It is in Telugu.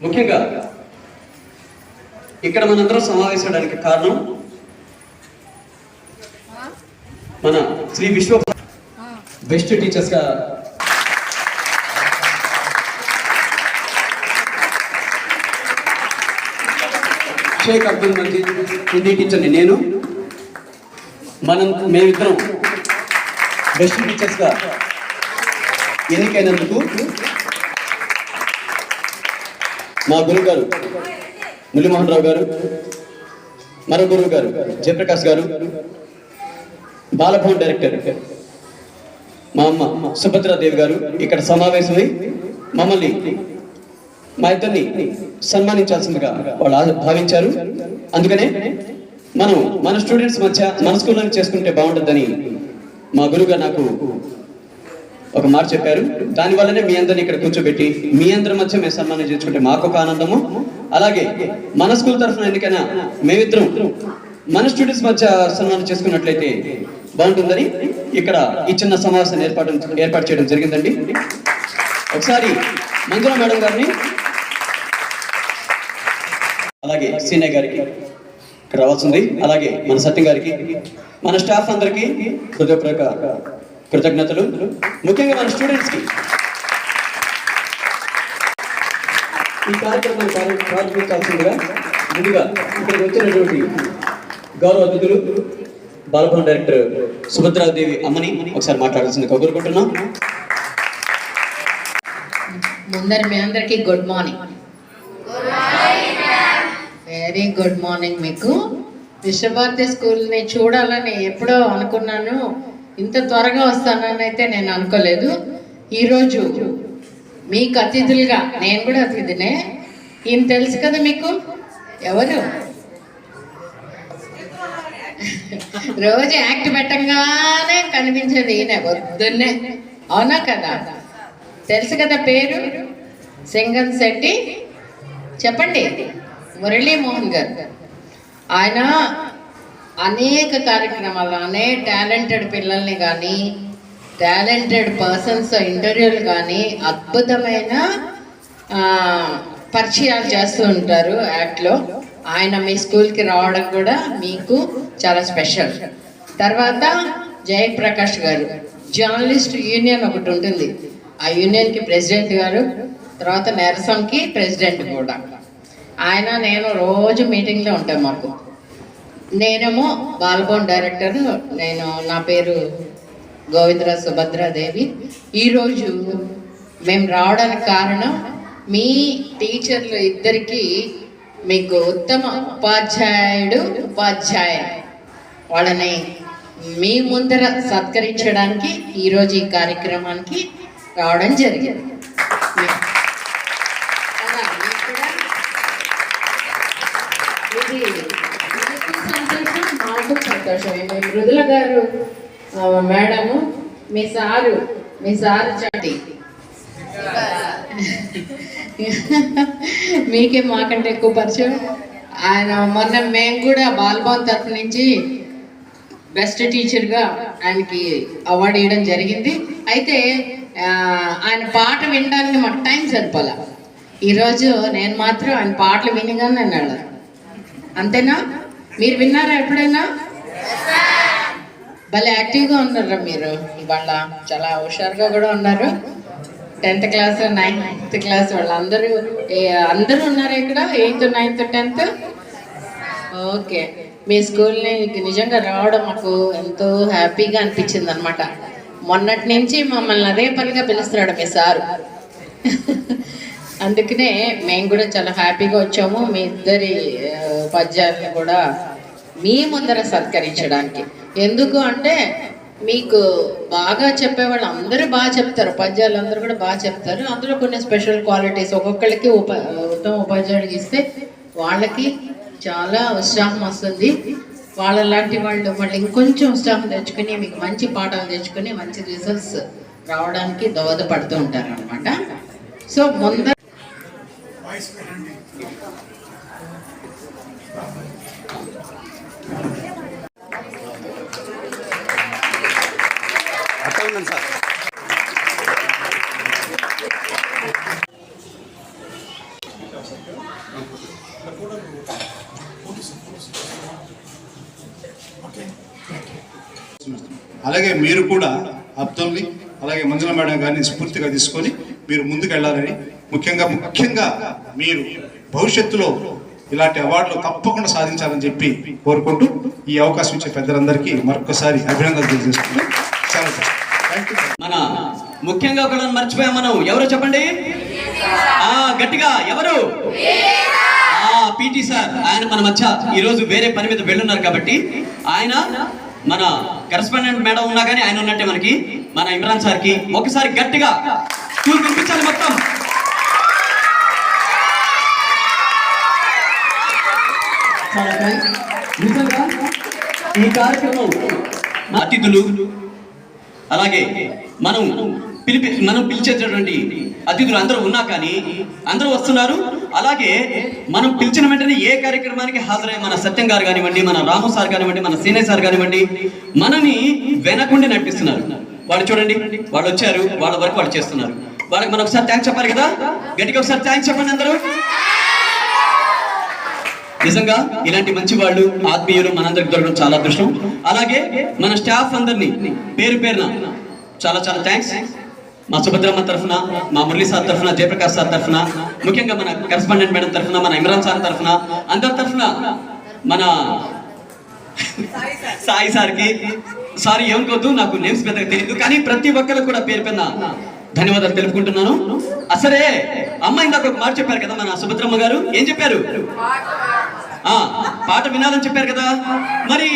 ముఖ్యంగా ఇక్కడ మనందరం సమావేశడానికి కారణం మన శ్రీ విశ్వ బెస్ట్ టీచర్స్ గా షేక్ అబ్దుల్ మజీద్ హిందీ టీచర్ని నేను మేమిద్దరం బెస్ట్ టీచర్స్ గా ఎన్నికైనందుకు మా గురువు గారు మురళీమోహన్ రావు గారు, మరో గురువు గారు జయప్రకాష్ గారు, బాలభవన్ డైరెక్టర్ మా అమ్మ సుభద్రాదేవి గారు ఇక్కడ సమావేశమై మమ్మల్ని మా ఇద్దరిని సన్మానించాల్సిందిగా వాళ్ళు భావించారు. అందుకనే మనం మన స్టూడెంట్స్ మధ్య మన స్కూల్లోనే చేసుకుంటే బాగుంటుందని మా గురువుగా నాకు ఒక మాట చెప్పారు. దానివల్లనే మీ అందరిని ఇక్కడ కూర్చోబెట్టి మీ అందరి మధ్య మేము సన్మానం చేసుకుంటే మాకు ఒక ఆనందము. అలాగే మన స్కూల్ తరఫున ఎందుకైనా మేమిద్దరం మన స్టూడెంట్స్ మధ్య సన్మానం చేసుకున్నట్లయితే బాగుంటుందని ఇక్కడ ఈ చిన్న సమావేశాన్ని ఏర్పాటు చేయడం జరిగిందండి. ఒకసారి మంజుల మేడం గారిని, అలాగే సీనియర్ గారికి ఇక్కడ రావాల్సింది, అలాగే మన సత్యం గారికి, మన స్టాఫ్ అందరికీ హృదయపూర్వక కృతజ్ఞతలు. ముఖ్యంగా మన స్టూడెంట్స్కి ఈ కార్యక్రమాన్ని ప్రారంభించాల్సిందిగా ముందుగా ఇక్కడికి వచ్చినటువంటి గౌరవ అతిథులు బాలభవన్ డైరెక్టర్ సుభద్రాదేవి అమ్మని ఒకసారి మాట్లాడాల్సిందిగా కోరుకుంటున్నాం. ముందర మీ అందరికీ good morning. Very good morning. మీకు విశ్వభారతి స్కూల్ని చూడాలని ఎప్పుడో అనుకున్నాను, ఇంత త్వరగా వస్తానని అయితే నేను అనుకోలేదు. ఈరోజు మీకు అతిథులుగా, నేను కూడా అతిథినే, ఈయన తెలుసు కదా మీకు, ఎవరు రోజు యాక్ట్ పెట్టంగానే కనిపించేది ఈయన పొద్దున్నే, అవునా కదా? తెలుసు కదా పేరు, సింగన్ శెట్టి, చెప్పండి, మురళీమోహన్ గారు. ఆయన అనేక కార్యక్రమాలు, అనేక టాలెంటెడ్ పిల్లల్ని కానీ టాలెంటెడ్ పర్సన్స్ ఇంటర్వ్యూలు కానీ అద్భుతమైన పరిచయాలు చేస్తూ ఉంటారు యాక్ట్లో. ఆయన మీ స్కూల్కి రావడం కూడా మీకు చాలా స్పెషల్. తర్వాత జయప్రకాష్ గారు, జర్నలిస్ట్ యూనియన్ ఒకటి ఉంటుంది, ఆ యూనియన్కి ప్రెసిడెంట్ గారు, తర్వాత నెరసంకి ప్రెసిడెంట్ కూడా. ఆయన నేను రోజు మీటింగ్లో ఉంటాం. మాకు నేనేమో బాలభవన్ డైరెక్టర్, నా పేరు గోవిందరాజ్ సుభద్రాదేవి. ఈరోజు మేము రావడానికి కారణం మీ టీచర్లు ఇద్దరికి మీకు ఉత్తమ ఉపాధ్యాయ వాళ్ళని మీ ముందర సత్కరించడానికి ఈరోజు ఈ కార్యక్రమానికి రావడం జరిగింది. సంతోషం. మృదుల గారు మేడము, మీ సారు చాటి మీకే మాకంటే ఎక్కువ పరిచయం. ఆయన మొన్న మేము కూడా బాలభవన్ తరఫు నుంచి బెస్ట్ టీచర్గా ఆయనకి అవార్డు ఇవ్వడం జరిగింది. అయితే ఆయన పాట వినడానికి మాకు టైం సరిపోలే. ఈరోజు నేను మాత్రం ఆయన పాటలు వినగానే అన్నాడు. అంతేనా? మీరు విన్నారా ఎప్పుడైనా? భలే యాక్టివ్గా ఉన్నారా మీరు ఇవాళ, చాలా హుషారుగా కూడా ఉన్నారు. 10th క్లాస్ 9th క్లాస్ వాళ్ళు అందరూ ఉన్నారు ఇక్కడ, 8th 9th 10th. ఓకే, మీ స్కూల్ని నిజంగా రావడం మాకు ఎంతో హ్యాపీగా అనిపించింది అనమాట. మొన్నటి నుంచి మమ్మల్ని అదే పనిగా పిలుస్తున్నాడు మీ సారు. అందుకనే మేము కూడా చాలా హ్యాపీగా వచ్చాము. మీ ఇద్దరి ఉపాధ్యాయులను కూడా మీ ముందర సత్కరించడానికి. ఎందుకు అంటే మీకు బాగా చెప్పేవాళ్ళు అందరూ బాగా చెప్తారు, ఉపాధ్యాయులు అందరూ కూడా బాగా చెప్తారు. అందులో కొన్ని స్పెషల్ క్వాలిటీస్ ఒక్కొక్కరికి ఉత్తమ ఉపాధ్యాయుడికి ఇస్తే వాళ్ళకి చాలా ఉత్సాహం వస్తుంది. వాళ్ళలాంటి వాళ్ళు మళ్ళీ ఇంకొంచెం ఉత్సాహం తెచ్చుకుని మీకు మంచి పాఠాలు తెచ్చుకుని మంచి రిజల్ట్స్ రావడానికి దోహదపడుతూ ఉంటారు అనమాట. సో ముందర సార్ అలాగే మీరు కూడా అబ్దుల్ని అలాగే మంజుల మేడం గారిని స్ఫూర్తిగా తీసుకొని మీరు ముందుకు వెళ్ళాలని, ముఖ్యంగా మీరు భవిష్యత్తులో ఇలాంటి అవార్డులు తప్పకుండా సాధించాలని చెప్పి కోరుకుంటూ ఈ అవకాశం ఇచ్చే పెద్దలందరికీ మరొకసారి అభినందనలు తెలియజేస్తున్నాను. చాలా థ్యాంక్ యూ. మన ముఖ్యంగా కూడా మర్చిపోయాం మనం. ఎవరో చెప్పండి, గట్టిగా ఎవరు? PT sir. ఆయన మన మధ్య ఈ రోజు వేరే పని మీద వెళ్ళున్నారు కాబట్టి ఆయన మన కరెస్పాండెంట్ మేడం ఉన్నా కానీ ఆయన ఉన్నట్టే మనకి మన ఇమ్రాన్ సార్ కి ఒకసారి గట్టిగా స్కూల్ వినిపించాలి మొత్తం. నిజంగా ఈ కార్యక్రమం అతిథులు అలాగే మనం పిలిచేటటువంటి అతిథులు అందరూ ఉన్నా కానీ అందరూ వస్తున్నారు. అలాగే మనం పిలిచిన వెంటనే ఏ కార్యక్రమానికి హాజరై మన సత్యం గారు కానివ్వండి, మన రాము సార్ కానివ్వండి, మన సీనయ్య సార్ కానివ్వండి, మనని వెనకుండి నడిపిస్తున్నారు. వాళ్ళు చూడండి, వాళ్ళు వచ్చారు, వాళ్ళ వరకు వాళ్ళు చేస్తున్నారు. వాళ్ళకి మనం ఒకసారి థ్యాంక్స్ చెప్పాలి కదా. గట్టిగా ఒకసారి థ్యాంక్స్ చెప్పండి అందరూ. నిజంగా ఇలాంటి మంచి వాళ్ళు ఆత్మీయులు మనందరికి దొరకడం చాలా అదృష్టం. అలాగే మన స్టాఫ్ అందరినీ పేరు పేరున చాలా థ్యాంక్స్. మా సుభద్రమ్మ తరఫున, మా మురళీ సార్ తరఫున, జయప్రకాష్ సార్ తరఫున, ముఖ్యంగా మన కరెస్పాండెంట్ మేడం తరఫున, మన ఇమ్రాన్ సార్ తరఫున, అందరి తరఫున, మన సాయి సార్కి సారీ ఏమనుకోవద్దు, నాకు నేమ్స్ పెద్దగా తెలియదు, కానీ ప్రతి ఒక్కరికి కూడా పేరు పైన ధన్యవాదాలు తెలుపుకుంటున్నాను. అసలే అమ్మ ఇందాక ఒక మాట చెప్పారు కదా మన సుభద్రమ్మ గారు. ఏం చెప్పారు? పాట వినాలని చెప్పారు కదా. మరి